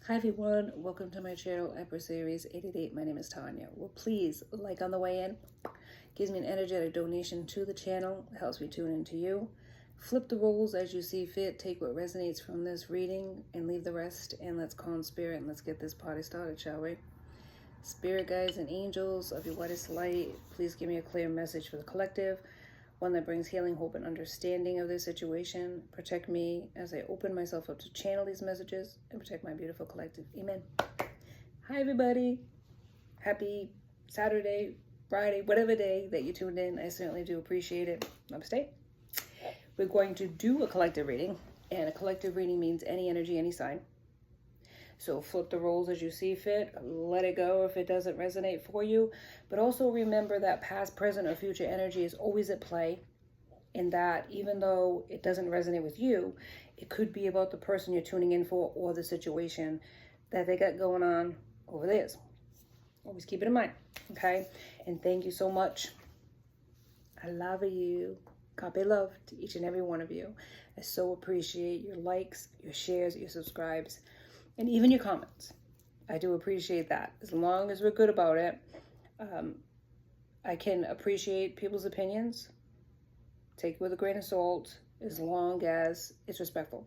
Hi everyone, welcome to my channel, Aries 88. My name is Tanya. Well, please like on the way in. Gives me an energetic donation to the channel. It helps me tune into you. Flip the roles as you see fit. Take what resonates from this reading and leave the rest. And let's call in spirit and let's get this party started, shall we? Spirit guides and angels of your whitest light, please give me a clear message for the collective. One that brings healing, hope, and understanding of this situation. Protect me as I open myself up to channel these messages and protect my beautiful collective. Amen. Hi, everybody. Happy Saturday, Friday, whatever day that you tuned in. I certainly do appreciate it. Namaste. We're going to do a collective reading, and a collective reading means any energy, any sign. So flip the roles as you see fit. Let it go if it doesn't resonate for you. But also remember that past, present, or future energy is always at play. In that even though it doesn't resonate with you, it could be about the person you're tuning in for or the situation that they got going on over theirs. Always keep it in mind, okay? And thank you so much. I love you. Copy love to each and every one of you. I so appreciate your likes, your shares, your subscribes, and even your comments. I do appreciate that. As long as we're good about it, I can appreciate people's opinions. Take it with a grain of salt, as long as it's respectful.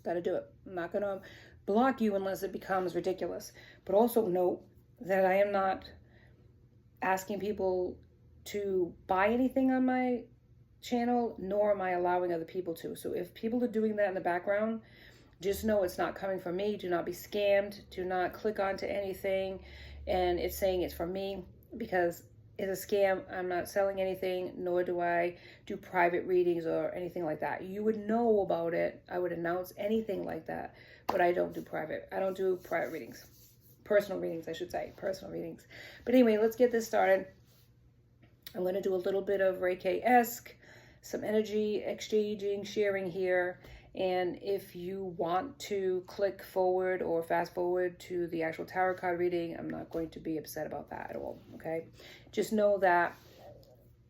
Gotta do it. I'm not gonna block you unless it becomes ridiculous. But also note that I am not asking people to buy anything on my channel, nor am I allowing other people to. So if people are doing that in the background, just know it's not coming from me. Do not be scammed. Do not click onto anything and it's saying it's from me, because it's a scam. I'm not selling anything, nor do I do private readings or anything like that. You would know about it. I would announce anything like that, but I don't do private. I don't do private readings. Personal readings, I should say. Personal readings. But anyway, let's get this started. I'm going to do a little bit of Reiki-esque, some energy exchanging, sharing here. And if you want to click forward or fast forward to the actual tarot card reading, I'm not going to be upset about that at all, okay? Just know that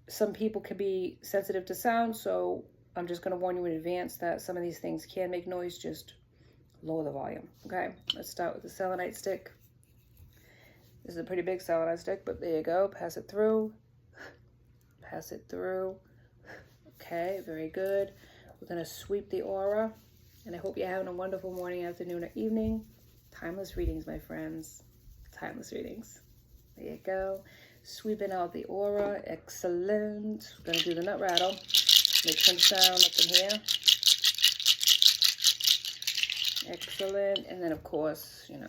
some people can be sensitive to sound, so I'm just going to warn you in advance that some of these things can make noise. Just lower the volume, okay? Let's start with the selenite stick. This is a pretty big selenite stick, but there you go. Pass it through. Pass it through. Okay, very good. We're going to sweep the aura, and I hope you're having a wonderful morning, afternoon, or evening. Timeless readings, my friends. Timeless readings. There you go. Sweeping out the aura. Excellent. We're going to do the nut rattle. Make some sound up in here. Excellent. And then, of course, you know,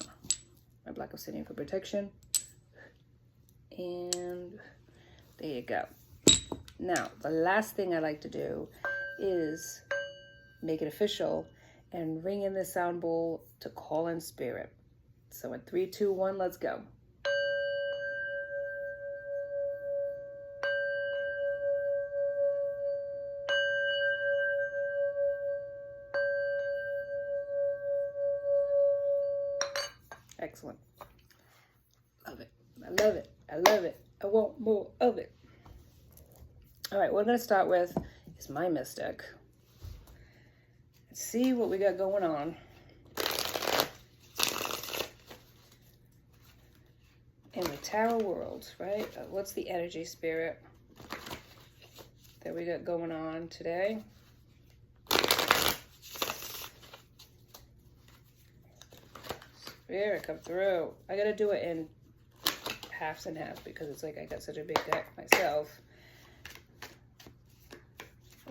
my black obsidian for protection. And there you go. Now, the last thing I like to do is make it official and ring in the sound bowl to call in spirit. So in 3, 2, 1, let's go. Excellent. Love it. I love it. I love it. I want more of it. All right, what I'm going to start with is my mystic. Let's see what we got going on. In the tarot world, right? What's the energy, spirit, that we got going on today? Spirit, come through. I got to do it in halves and halves because it's like I got such a big deck myself.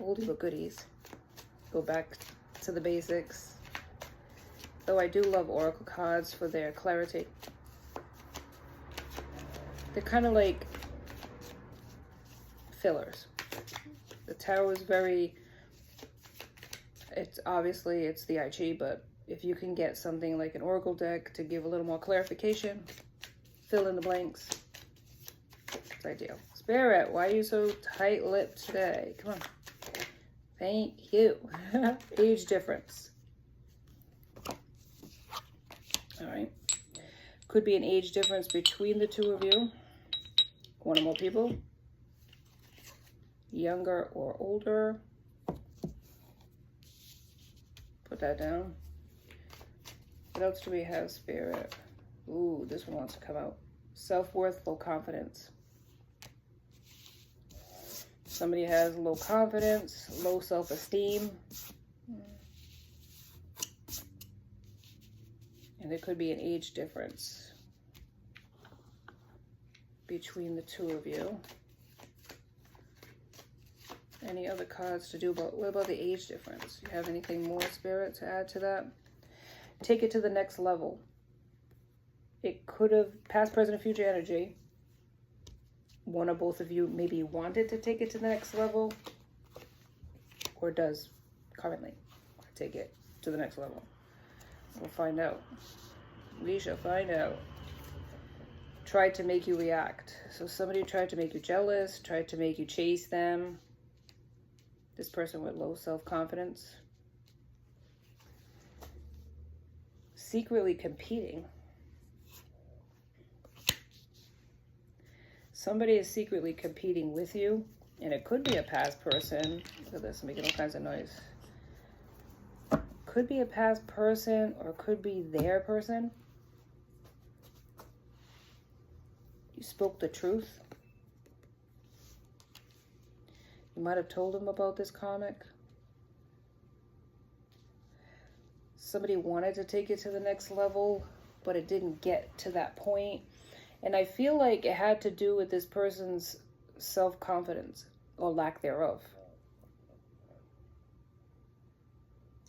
Oldie but goodies. Go back to the basics. Though I do love oracle cards for their clarity. They're kind of like fillers. The tarot is very, it's obviously it's the I Ching, but if you can get something like an oracle deck to give a little more clarification, fill in the blanks, it's ideal. Spirit, why are you so tight-lipped today? Come on. Thank you. Age difference. All right. Could be an age difference between the two of you. One or more people. Younger or older. Put that down. What else do we have, Spirit? Ooh, this one wants to come out. Self-worth, low confidence. Somebody has low confidence, low self-esteem. And there could be an age difference between the two of you. Any other cards to do about, what about the age difference? You have anything more, Spirit, to add to that? Take it to the next level. It could have, past, present, future energy. One or both of you maybe wanted to take it to the next level, or does currently take it to the next level. We'll find out. We shall find out. Tried to make you react. So somebody tried to make you jealous, tried to make you chase them. This person with low self-confidence. Secretly competing. Somebody is secretly competing with you, and it could be a past person. Look at this, making all kinds of noise. Could be a past person, or could be their person. You spoke the truth. You might have told them about this karmic. Somebody wanted to take it to the next level, but it didn't get to that point. And I feel like it had to do with this person's self-confidence, or lack thereof.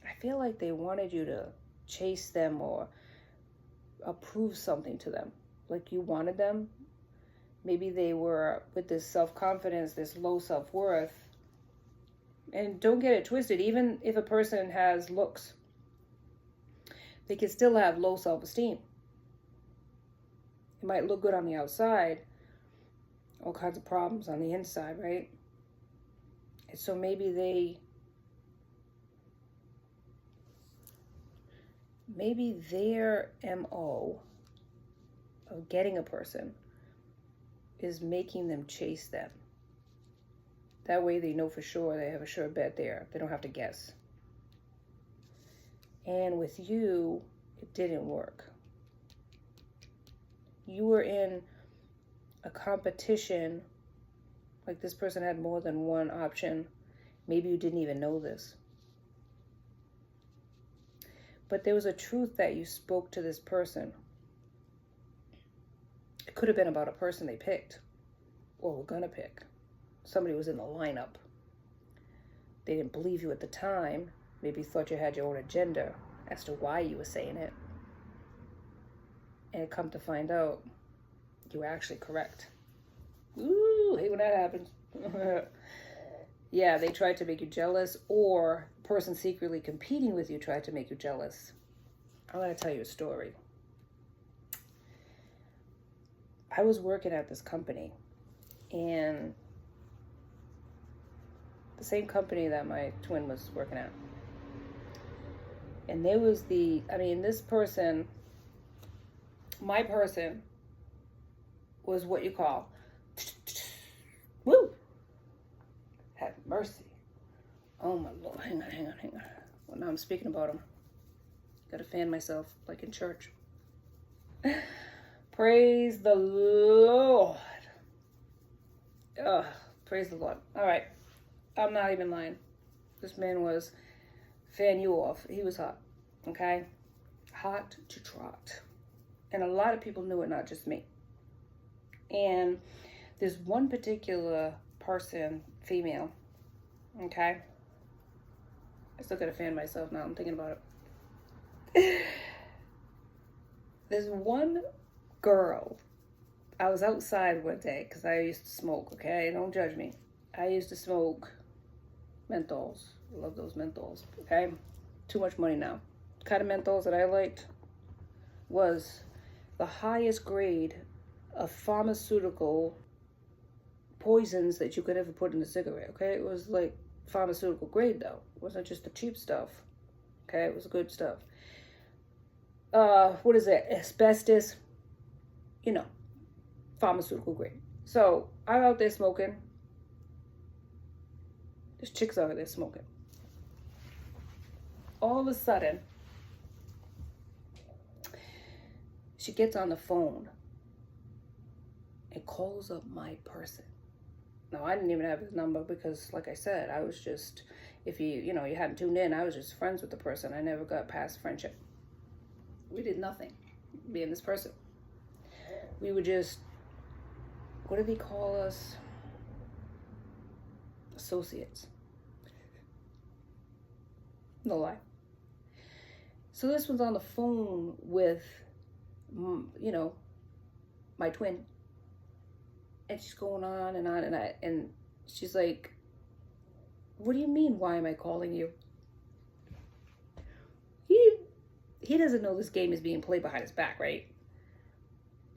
I feel like they wanted you to chase them or approve something to them. Like you wanted them. Maybe they were with this self-confidence, this low self-worth. And don't get it twisted. Even if a person has looks, they can still have low self-esteem. It might look good on the outside. All kinds of problems on the inside, right? And so maybe their MO of getting a person is making them chase them. That way they know for sure, they have a sure bet there. They don't have to guess. And with you, it didn't work. You were in a competition, like this person had more than one option. Maybe you didn't even know this. But there was a truth that you spoke to this person. It could have been about a person they picked, or were gonna pick. Somebody was in the lineup. They didn't believe you at the time. Maybe thought you had your own agenda as to why you were saying it. And come to find out, you were actually correct. Ooh, hate when that happens. Yeah, they tried to make you jealous, or the person secretly competing with you tried to make you jealous. I'm going to tell you a story. I was working at this company, and the same company that my twin was working at. And there was this person, my person was what you call, woo, have mercy. Oh my Lord, hang on. Well, now I'm speaking about him. Gotta fan myself like in church. Praise the Lord. Praise the Lord. All right. I'm not even lying. This man was, fan you off. He was hot. Okay? Hot to trot. And a lot of people knew it, not just me. And there's one particular person, female. Okay? I still gotta fan myself now. I'm thinking about it. There's one girl. I was outside one day because I used to smoke, okay? Don't judge me. I used to smoke menthols. I love those menthols, okay? Too much money now. The kind of menthols that I liked was the highest grade of pharmaceutical poisons that you could ever put in a cigarette, okay? It was like pharmaceutical grade, though. It wasn't just the cheap stuff, okay? It was good stuff. What is it? Asbestos, pharmaceutical grade. So I'm out there smoking. There's chicks out there smoking. All of a sudden, she gets on the phone and calls up my person. Now, I didn't even have his number because, like I said, I was just, if you hadn't tuned in, I was just friends with the person. I never got past friendship. We did nothing, me and this person. We were just, what did he call us? Associates. No lie. So this one's on the phone with, my twin. And she's going on, and she's like, what do you mean, why am I calling you? He doesn't know this game is being played behind his back, right?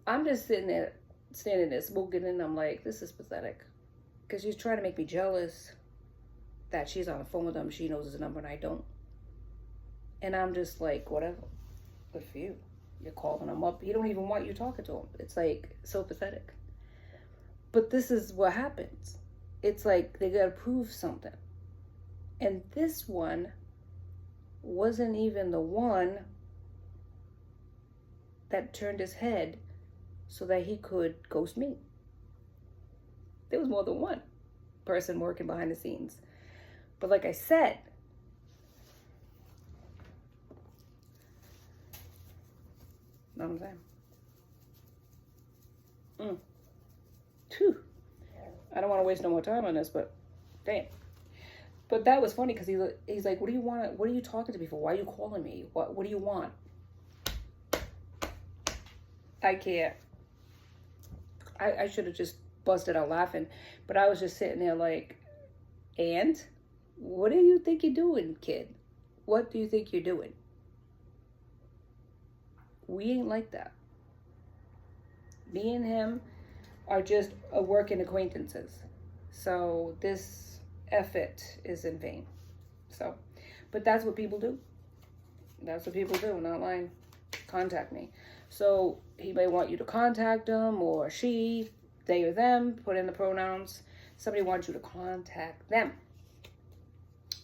I'm just standing there smoking, and I'm like, this is pathetic. Because she's trying to make me jealous that she's on the phone with him, she knows his number and I don't. And I'm just like, whatever. Good for you. You're calling him up. He don't even want you talking to him. It's like so pathetic. But this is what happens. It's like they gotta prove something. And this one wasn't even the one that turned his head so that he could ghost me. There was more than one person working behind the scenes. But like I said, know what I'm saying? Phew. I don't want to waste no more time on this, but damn. But that was funny because he's like, what do you want? What are you talking to me for? Why are you calling me? What do you want? I can't. I should have just busted out laughing, but I was just sitting there like, and what do you think you're doing, kid? What do you think you're doing? We ain't like that. Me and him are just a working acquaintances. So this effort is in vain. So, but that's what people do. That's what people do, not lying. Contact me. So he may want you to contact him, or she, they or them, put in the pronouns. Somebody wants you to contact them.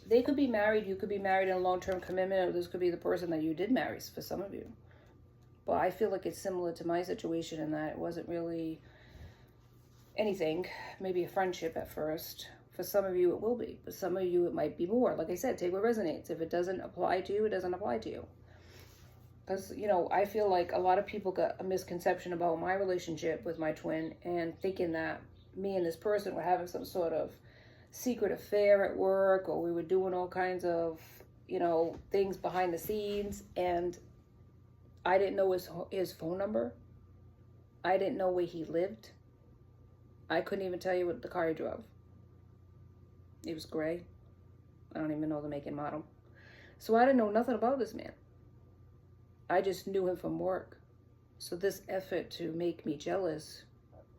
They could be married, you could be married in a long-term commitment, or this could be the person that you did marry for some of you. But I feel like it's similar to my situation in that it wasn't really anything, maybe a friendship at first. For some of you, it will be. But some of you, it might be more. Like I said, take what resonates. If it doesn't apply to you, it doesn't apply to you. Because, I feel like a lot of people got a misconception about my relationship with my twin and thinking that me and this person were having some sort of secret affair at work, or we were doing all kinds of, things behind the scenes. And I didn't know his phone number. I didn't know where he lived. I couldn't even tell you what the car he drove. It was gray. I don't even know the make and model. So I didn't know nothing about this man. I just knew him from work. So this effort to make me jealous,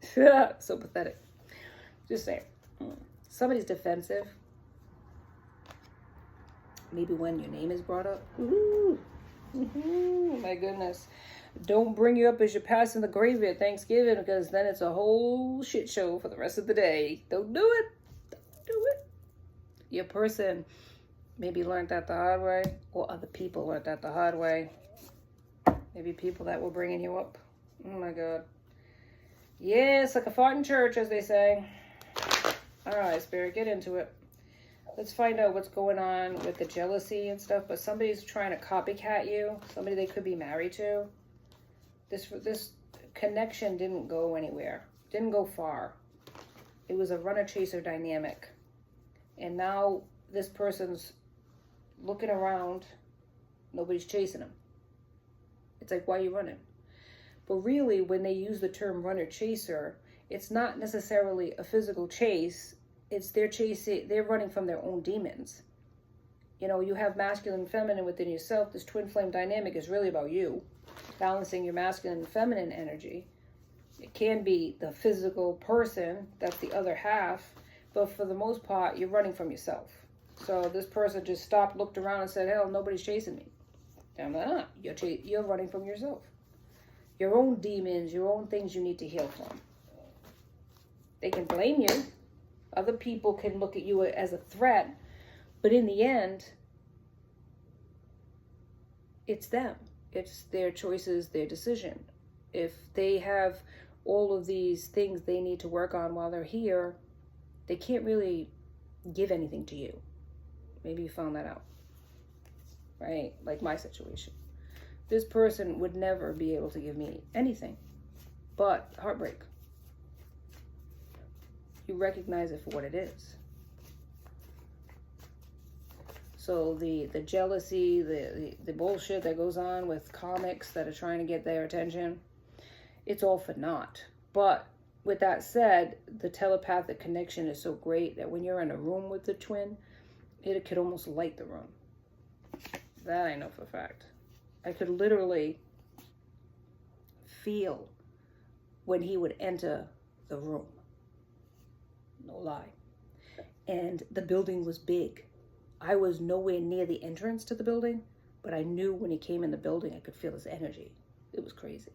so pathetic. Just saying. Somebody's defensive. Maybe when your name is brought up. Ooh. My goodness. Don't bring you up as you're passing the gravy at Thanksgiving, because then it's a whole shit show for the rest of the day. Don't do it. Don't do it. Your person maybe learned that the hard way, or other people learned that the hard way. Maybe people that were bringing you up. Oh my God. Yeah, it's like a fart in church, as they say. All right, Spirit, get into it. Let's find out what's going on with the jealousy and stuff. But somebody's trying to copycat you. Somebody they could be married to. This connection didn't go anywhere. Didn't go far. It was a runner-chaser dynamic. And now this person's looking around. Nobody's chasing him. It's like, why are you running? But really, when they use the term runner-chaser, it's not necessarily a physical chase. It's they're running from their own demons. You have masculine and feminine within yourself. This twin flame dynamic is really about you. Balancing your masculine and feminine energy. It can be the physical person, that's the other half, but for the most part, you're running from yourself. So this person just stopped, looked around, and said, hell, nobody's chasing me. I'm like, you're running from yourself. Your own demons, your own things you need to heal from. They can blame you. Other people can look at you as a threat, but in the end, it's them. It's their choices, their decision. If they have all of these things they need to work on while they're here, they can't really give anything to you. Maybe you found that out, right? Like my situation. This person would never be able to give me anything but heartbreak. You recognize it for what it is. So the jealousy, the bullshit that goes on with comics that are trying to get their attention, it's all for naught. But with that said, the telepathic connection is so great that when you're in a room with the twin, it could almost light the room. That I know for a fact. I could literally feel when he would enter the room. No lie. And the building was big. I was nowhere near the entrance to the building, but I knew when he came in the building, I could feel his energy. It was crazy.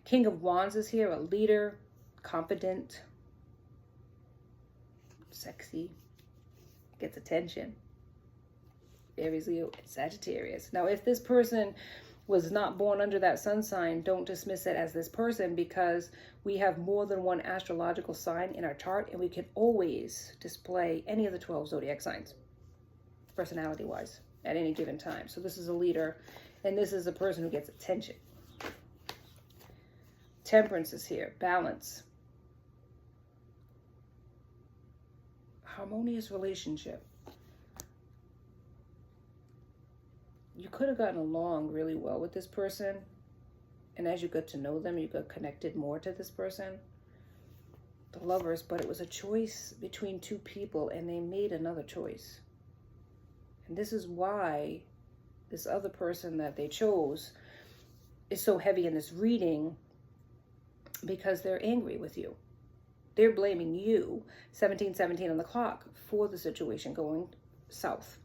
King of Wands is here, a leader, confident, sexy, gets attention. Aries, Leo, and Sagittarius. Now, if this person was not born under that sun sign, don't dismiss it as this person, because we have more than one astrological sign in our chart, and we can always display any of the 12 zodiac signs, personality-wise, at any given time. So this is a leader, and this is a person who gets attention. Temperance is here, balance. Harmonious relationship. You could have gotten along really well with this person, and as you got to know them, you got connected more to this person. The Lovers, but it was a choice between two people, and they made another choice. And this is why this other person that they chose is so heavy in this reading, because they're angry with you. They're blaming you, 1717 on the clock, for the situation going south.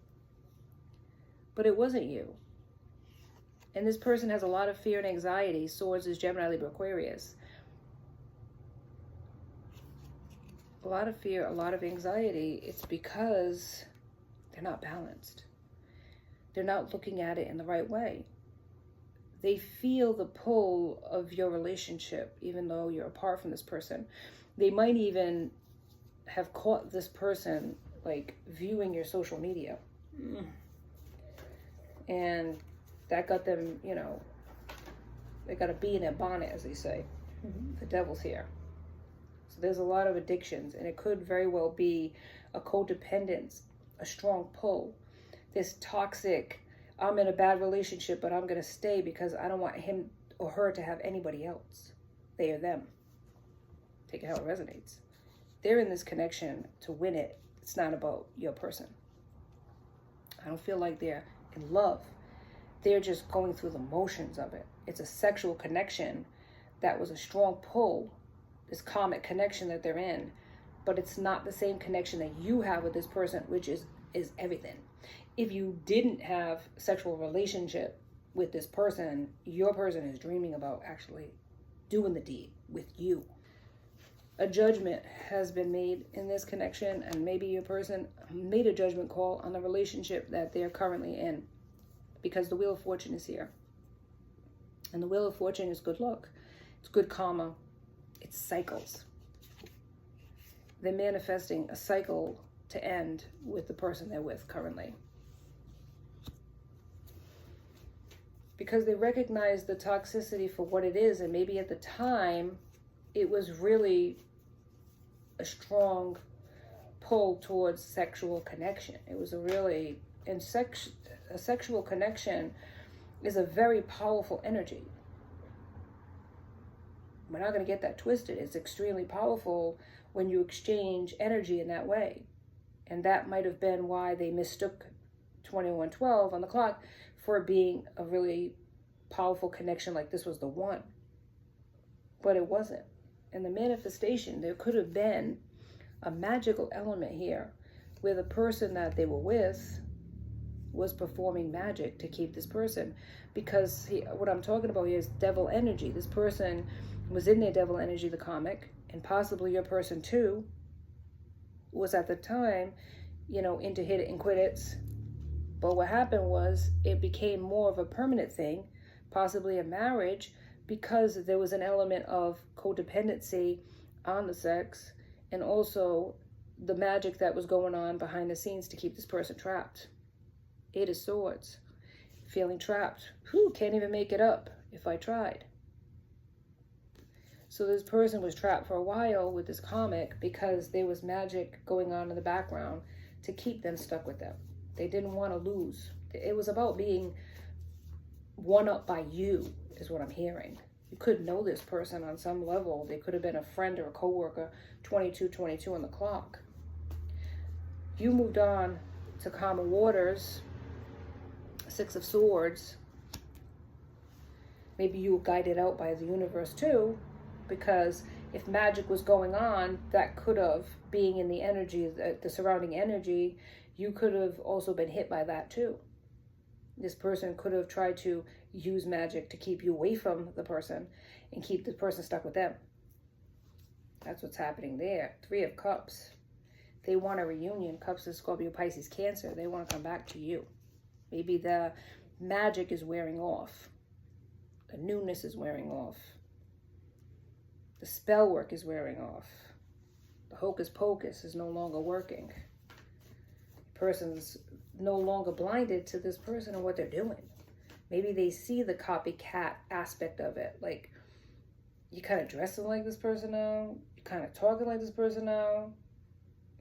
But it wasn't you. And this person has a lot of fear and anxiety. Swords is Gemini, Libra, Aquarius. A lot of fear, a lot of anxiety. It's because they're not balanced. They're not looking at it in the right way. They feel the pull of your relationship, even though you're apart from this person. They might even have caught this person, like, viewing your social media. And that got them, you know, they got a bee in their bonnet, as they say. The devil's here. So there's a lot of addictions, and it could very well be a codependence, a strong pull. This toxic, I'm in a bad relationship, but I'm going to stay because I don't want him or her to have anybody else. They or them. Take it how it resonates. They're in this connection to win it. It's not about your person. I don't feel like they're in love. They're just going through the motions of it. It's a sexual connection that was a strong pull, this karmic connection that they're in, but it's not the same connection that you have with this person, which is everything. If you didn't have sexual relationship with this person, your person is dreaming about actually doing the deed with you. A judgment has been made in this connection, and maybe your person made a judgment call on the relationship that they're currently in, because the Wheel of Fortune is here. And the Wheel of Fortune is good luck. It's good karma. It's cycles. They're manifesting a cycle to end with the person they're with currently. Because they recognize the toxicity for what it is, and maybe at the time, it was really a strong pull towards sexual connection. It was a sexual connection is a very powerful energy. We're not going to get that twisted. It's extremely powerful when you exchange energy in that way. And that might have been why they mistook 2112 on the clock for being a really powerful connection, like this was the one. But it wasn't. In the manifestation, there could have been a magical element here where the person that they were with was performing magic to keep this person. Because what I'm talking about here is devil energy. This person was in their devil energy, the comic, and possibly your person too was at the time, into hit it and quit it. But what happened was it became more of a permanent thing, possibly a marriage, because there was an element of codependency on the sex, and also the magic that was going on behind the scenes to keep this person trapped. 8 of Swords. Feeling trapped. Can't even make it up if I tried. So this person was trapped for a while with this comic because there was magic going on in the background to keep them stuck with them. They didn't want to lose. It was about being one up by you, is what I'm hearing. You could know this person on some level. They could have been a friend or a coworker. 22 on the clock. You moved on to calmer waters. 6 of Swords. Maybe you were guided out by the universe too, because if magic was going on, that could have, being in the energy, the surrounding energy, you could have also been hit by that too. This person could have tried to use magic to keep you away from the person and keep the person stuck with them. That's what's happening there. 3 of Cups. They want a reunion. Cups is Scorpio, Pisces, Cancer. They want to come back to you. Maybe the magic is wearing off. The newness is wearing off. The spell work is wearing off. The hocus pocus is no longer working. The person's no longer blinded to this person and what they're doing. Maybe they see the copycat aspect of it. Like, you kind of dressing like this person now. You kind of talking like this person now.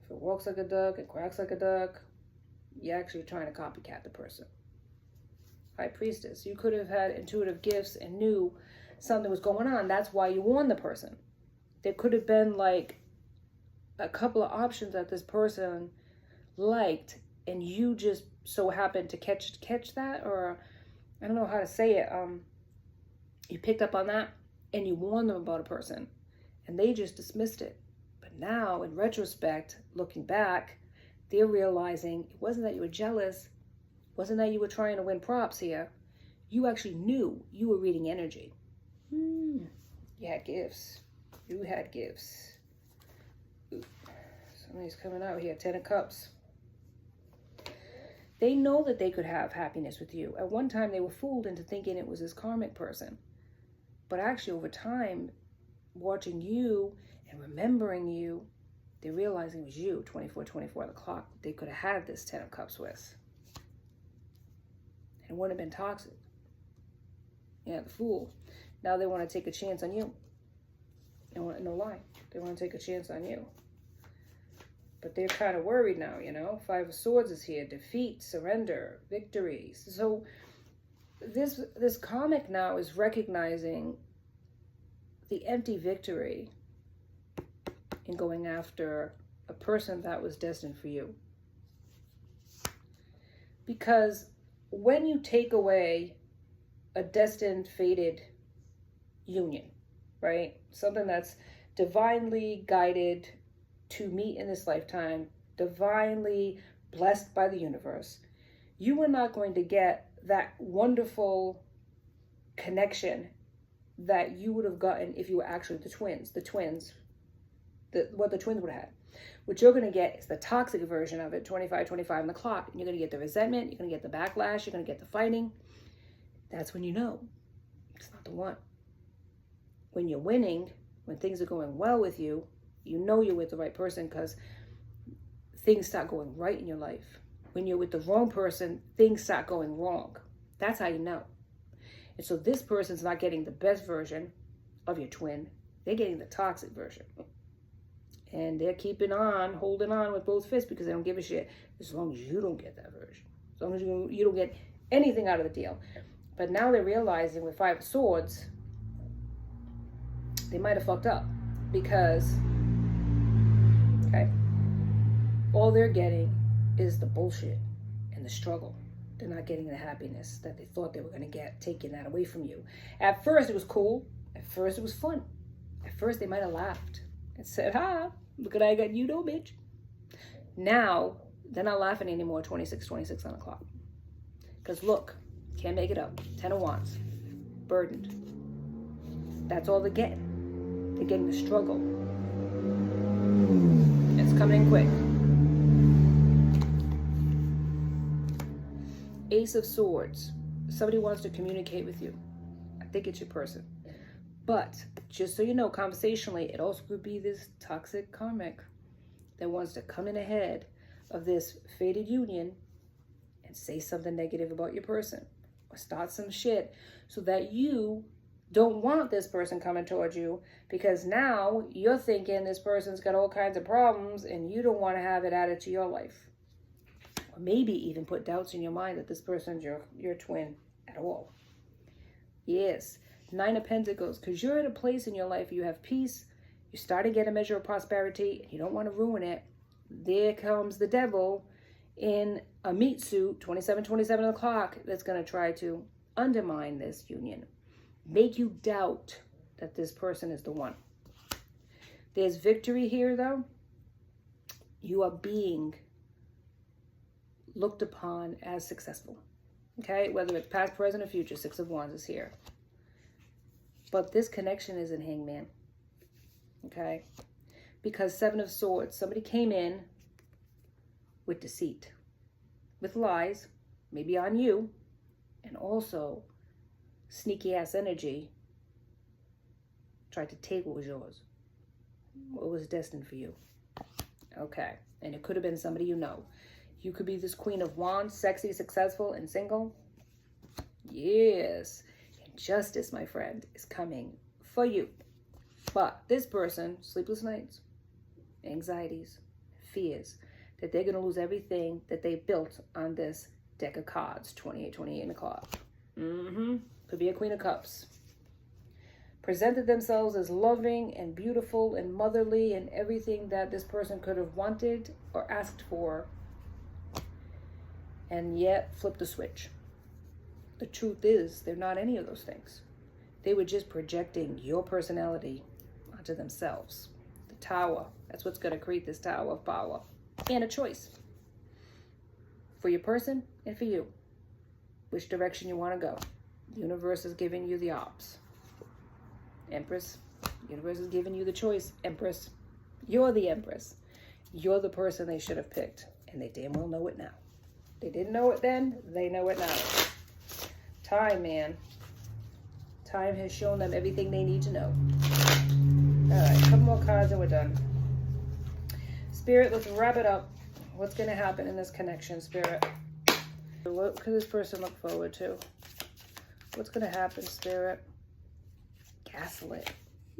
If it walks like a duck, it quacks like a duck. You're actually trying to copycat the person. High Priestess. You could have had intuitive gifts and knew something was going on. That's why you warned the person. There could have been like a couple of options that this person liked, and you just so happened to catch that, or I don't know how to say it. You picked up on that and you warned them about a person, and they just dismissed it. But now, in retrospect, looking back, they're realizing it wasn't that you were jealous, it wasn't that you were trying to win props here. You actually knew you were reading energy. You had gifts. You had gifts. Ooh. Somebody's coming out here. 10 of Cups. They know that they could have happiness with you. At one time, they were fooled into thinking it was this karmic person. But actually, over time, watching you and remembering you, they're realizing it was you, 24 on the clock. They could have had this 10 of Cups with. And it wouldn't have been toxic. Yeah, the Fool. Now they want to take a chance on you. No lie. They want to take a chance on you. But they're kind of worried now, you know. 5 of Swords is here. Defeat, surrender, victory. So this comic now is recognizing the empty victory in going after a person that was destined for you. Because when you take away a destined, fated union, right? Something that's divinely guided to meet in this lifetime, divinely blessed by the universe, you are not going to get that wonderful connection that you would have gotten if you were actually what the twins would have had. What you're going to get is the toxic version of it, 25 on the clock. And you're going to get the resentment, you're going to get the backlash, you're going to get the fighting. That's when you know it's not the one. When you're winning, when things are going well with you, you know you're with the right person because things start going right in your life. When you're with the wrong person, things start going wrong. That's how you know. And so this person's not getting the best version of your twin. They're getting the toxic version. And they're holding on with both fists because they don't give a shit as long as you don't get that version. As long as you don't get anything out of the deal. But now they're realizing with 5 of Swords, they might have fucked up because, okay, all they're getting is the bullshit and the struggle. They're not getting the happiness that they thought they were going to get, taking that away from you. At first, it was cool. At first, it was fun. At first, they might have laughed and said, ha, look what I got you, though, bitch. Now, they're not laughing anymore, 26 on the clock. Because look, can't make it up. 10 of Wands. Burdened. That's all they're getting. They're getting the struggle. It's coming in quick. Ace of Swords. Somebody wants to communicate with you. I think it's your person. But just so you know, conversationally, it also could be this toxic karmic that wants to come in ahead of this fated union and say something negative about your person or start some shit so that you don't want this person coming towards you, because now you're thinking this person's got all kinds of problems and you don't want to have it added to your life. Or maybe even put doubts in your mind that this person's your twin at all. Yes, 9 of Pentacles, because you're at a place in your life where you have peace, you're starting to get a measure of prosperity, and you don't want to ruin it. There comes the devil in a meat suit, 27 o'clock, that's going to try to undermine this union. Make you doubt that this person is the one. There's victory here, though. You are being looked upon as successful. Okay? Whether it's past, present, or future, 6 of Wands is here. But this connection is in Hangman. Okay? Because 7 of Swords, somebody came in with deceit, with lies, maybe on you, and also sneaky ass energy, tried to take what was yours, what was destined for you. Okay, and it could have been somebody you know. You could be this Queen of Wands, sexy, successful, and single. Yes, and justice, my friend, is coming for you. But this person, sleepless nights, anxieties, fears that they're going to lose everything that they built on this deck of cards, 28 in the card. Could be a Queen of Cups. Presented themselves as loving and beautiful and motherly and everything that this person could have wanted or asked for, and yet flipped the switch. The truth is, they're not any of those things. They were just projecting your personality onto themselves. The Tower, that's what's going to create this Tower of Power. And a choice for your person and for you, which direction you want to go. The universe is giving you the ops. Empress, the universe is giving you the choice. Empress, you're the Empress. You're the person they should have picked, and they damn well know it now. They didn't know it then, they know it now. Time, man. Time has shown them everything they need to know. All right, a couple more cards and we're done. Spirit, let's wrap it up. What's going to happen in this connection, Spirit? What could this person look forward to? What's going to happen, Spirit? Gaslit.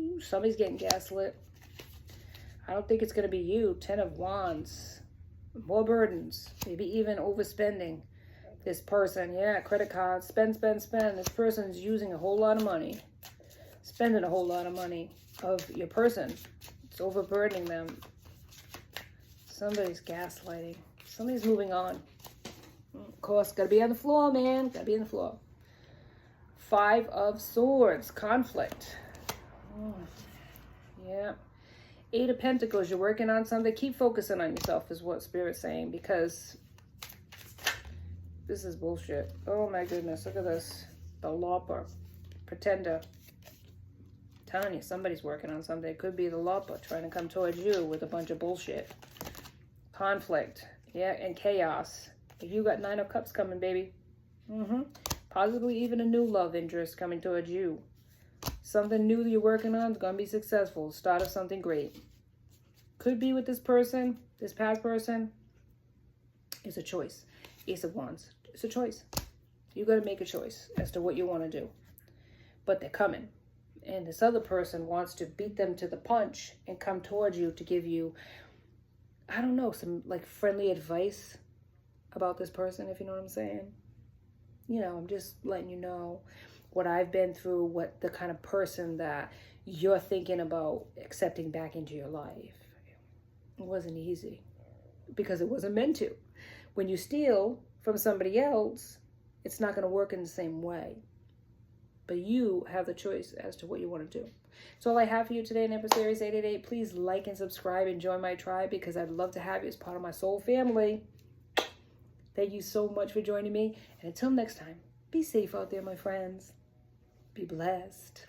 Ooh, somebody's getting gaslit. I don't think it's going to be you. 10 of Wands. More burdens. Maybe even overspending. This person, yeah, credit cards. Spend. This person's using a whole lot of money. Spending a whole lot of money of your person. It's overburdening them. Somebody's gaslighting. Somebody's moving on. Of course, gotta be on the floor, man. Gotta be on the floor. 5 of Swords. Conflict. Yeah. 8 of Pentacles. You're working on something. Keep focusing on yourself is what Spirit's saying, because this is bullshit. Oh my goodness. Look at this. The Lauper. Pretender. I'm telling you, somebody's working on something. It could be the Lauper trying to come towards you with a bunch of bullshit. Conflict. Yeah, and chaos. If you got 9 of Cups coming, baby. Possibly even a new love interest coming towards you. Something new that you're working on is going to be successful. Start of something great. Could be with this person, this past person. It's a choice. Ace of Wands. It's a choice. You got to make a choice as to what you want to do. But they're coming. And this other person wants to beat them to the punch and come towards you to give you, I don't know, some like friendly advice about this person, if you know what I'm saying. You know, I'm just letting you know what I've been through, what the kind of person that you're thinking about accepting back into your life. It wasn't easy because it wasn't meant to. When you steal from somebody else, it's not going to work in the same way. But you have the choice as to what you want to do. So all I have for you today in Empress Aries 888. Please like and subscribe and join my tribe, because I'd love to have you as part of my soul family. Thank you so much for joining me. And until next time, be safe out there, my friends. Be blessed.